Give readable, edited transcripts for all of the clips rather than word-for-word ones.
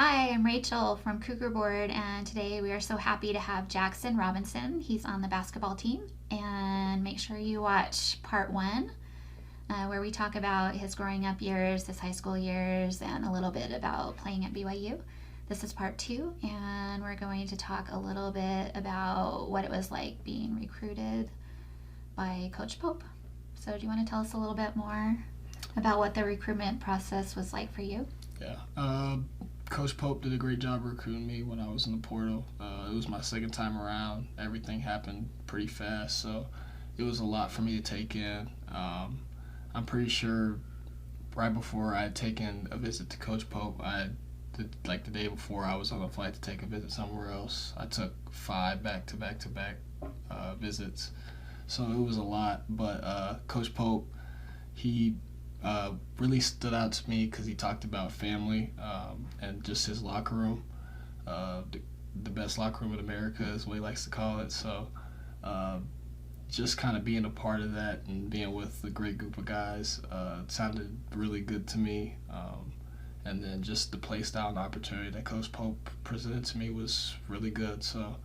Hi, I'm Rachel from Cougar Board, and today we are so happy to have Jaxson Robinson. He's on the basketball team, and make sure you watch part one, where we talk about his growing up years, his high school years, and a little bit about playing at BYU. This is part two, and we're going to talk a little bit about what it was like being recruited by Coach Pope. So, do you want to tell us a little bit more about what the recruitment process was like for you? Yeah. Coach Pope did a great job recruiting me when I was in the portal. It was my second time around. Everything happened pretty fast, so it was a lot for me to take in. I'm pretty sure right before I had taken a visit to Coach Pope, like the day before I was on a flight to take a visit somewhere else, I took 5 back-to-back visits. So it was a lot, but Coach Pope, he really stood out to me because he talked about family and just his locker room. The best locker room in America is what he likes to call it. So just kind of being a part of that and being with a great group of guys sounded really good to me. And then just the play style and opportunity that Coach Pope presented to me was really good. So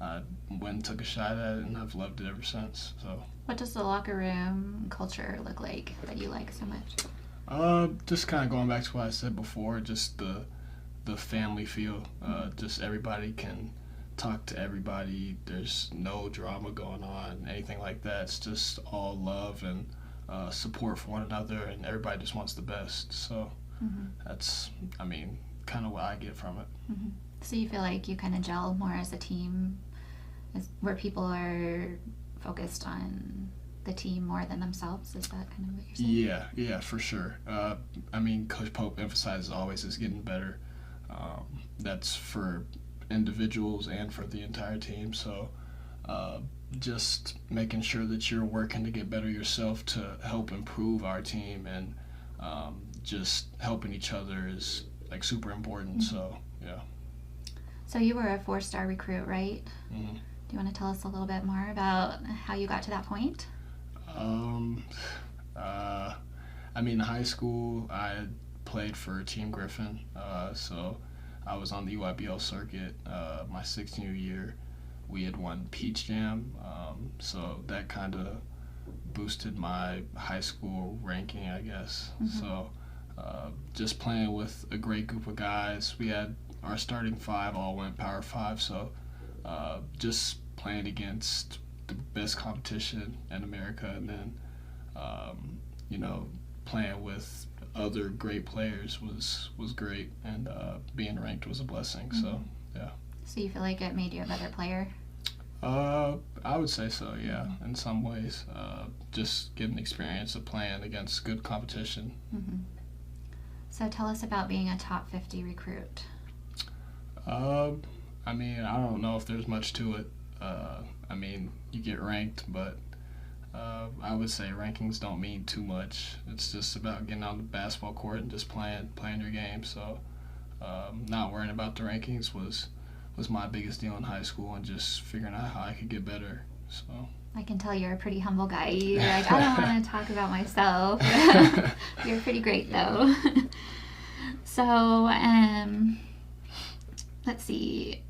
I went and took a shot at it, and I've loved it ever since. So. What does the locker room culture look like that you like so much? Just kind of going back to what I said before, just the family feel. Just everybody can talk to everybody. There's no drama going on, anything like that. It's just all love and support for one another, and everybody just wants the best. So that's, kind of what I get from it. Mm-hmm. So you feel like you kind of gel more as a team, where people are focused on the team more than themselves? Is that kind of what you're saying? Yeah, for sure. Coach Pope emphasizes always is getting better. That's for individuals and for the entire team. So just making sure that you're working to get better yourself to help improve our team, and just helping each other is like super important. So yeah. So you were a 4-star recruit, right? Mm-hmm. Do you want to tell us a little bit more about how you got to that point? In high school, I played for Team Griffin, so I was on the UIBL circuit. My 16th year, we had won Peach Jam, so that kind of boosted my high school ranking, I guess. Mm-hmm. So just playing with a great group of guys. We had our starting 5 all went Power 5, so just playing against the best competition in America, and then playing with other great players was great, and being ranked was a blessing. Mm-hmm. So yeah. So you feel like it made you a better player? I would say so, yeah. In some ways, just getting experience of playing against good competition. Mm-hmm. So tell us about being a top 50 recruit. I don't know if there's much to it. You get ranked, but I would say rankings don't mean too much. It's just about getting on the basketball court and just playing your game. So not worrying about the rankings was my biggest deal in high school, and just figuring out how I could get better. So I can tell you're a pretty humble guy. You're like, I don't want to talk about myself. You're pretty great, though. So, let's see.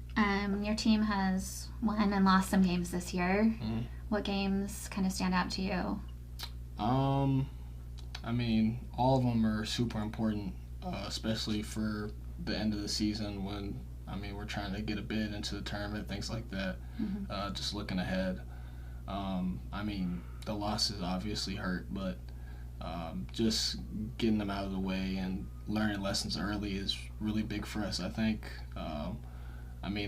Your team has won and lost some games this year. Mm-hmm. What games kind of stand out to you? All of them are super important, especially for the end of the season when, we're trying to get a bid into the tournament, things like that. Mm-hmm. Just looking ahead. The losses obviously hurt, but just getting them out of the way and learning lessons early is really big for us, I think.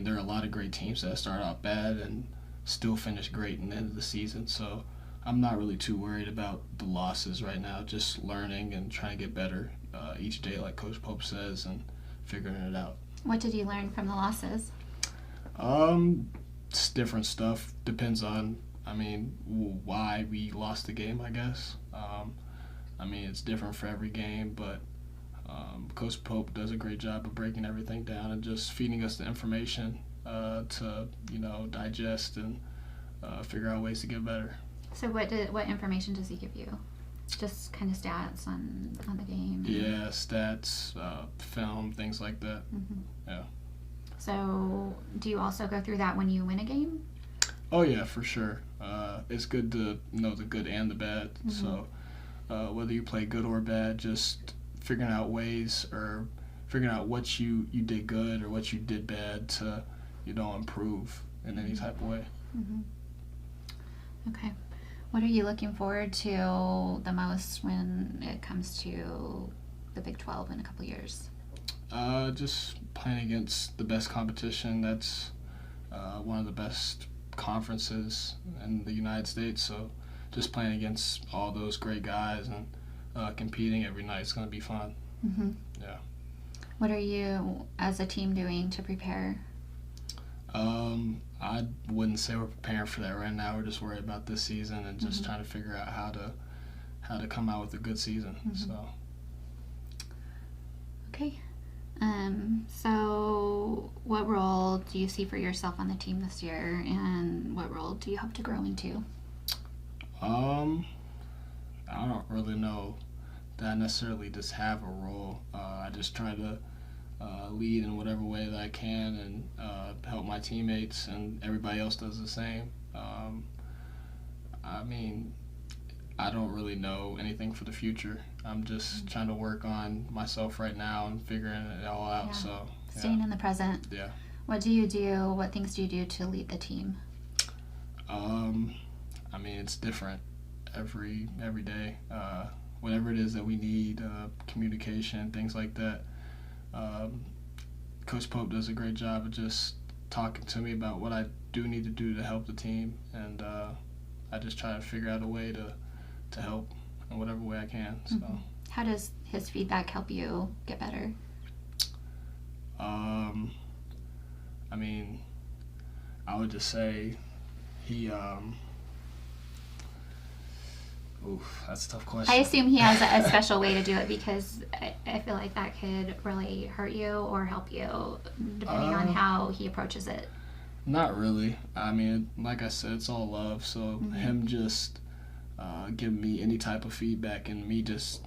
There are a lot of great teams that start out bad and still finish great in the end of the season, so I'm not really too worried about the losses right now, just learning and trying to get better each day, like Coach Pope says, and figuring it out. What did you learn from the losses? It's different stuff. Depends on, why we lost the game, I guess. It's different for every game, but Coach Pope does a great job of breaking everything down and just feeding us the information to digest and figure out ways to get better. So what information does he give you? Just kind of stats on the game. Yeah, stats, film, things like that. Mm-hmm. Yeah. So, do you also go through that when you win a game? Oh yeah, for sure. It's good to know the good and the bad. Mm-hmm. So whether you play good or bad, just figuring out ways or figuring out what you did good or what you did bad to, improve in any type of way. Mm-hmm. Okay. What are you looking forward to the most when it comes to the Big 12 in a couple years? Just playing against the best competition. That's one of the best conferences in the United States. So just playing against all those great guys and competing every night is going to be fun. Mm-hmm. Yeah. What are you, as a team, doing to prepare? I wouldn't say we're preparing for that right now. We're just worried about this season and just trying to figure out how to come out with a good season. So. Okay. So what role do you see for yourself on the team this year, and what role do you hope to grow into? I don't really know that I necessarily just have a role. I just try to lead in whatever way that I can and help my teammates, and everybody else does the same. I don't really know anything for the future. I'm just trying to work on myself right now and figuring it all out. Yeah. So Staying in the present. Yeah. What do you do? What things do you do to lead the team? It's different every day. Whatever it is that we need, communication, things like that. Coach Pope does a great job of just talking to me about what I do need to do to help the team, and I just try to figure out a way to help in whatever way I can. So. How does his feedback help you get better? I would just say he. That's a tough question. I assume he has a special way to do it, because I feel like that could really hurt you or help you, depending on how he approaches it. Not really. Like I said, it's all love. So him just giving me any type of feedback and me just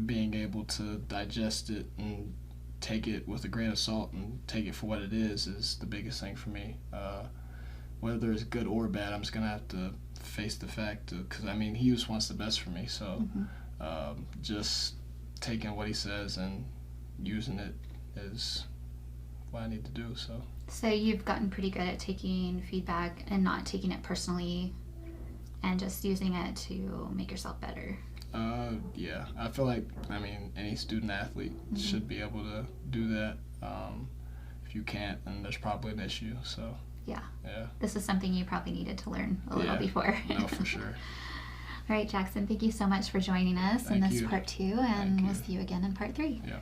being able to digest it and take it with a grain of salt and take it for what it is the biggest thing for me. Whether it's good or bad, I'm just going to have to face the fact, because he just wants the best for me. So just taking what he says and using it is what I need to do. So you've gotten pretty good at taking feedback and not taking it personally, and just using it to make yourself better. Yeah, I feel like any student athlete should be able to do that. If you can't, then there's probably an issue. So yeah, this is something you probably needed to learn a little before. No, for sure. All right, Jaxson, thank you so much for joining us in this you. part 2, and we'll see you again in part 3. Yeah.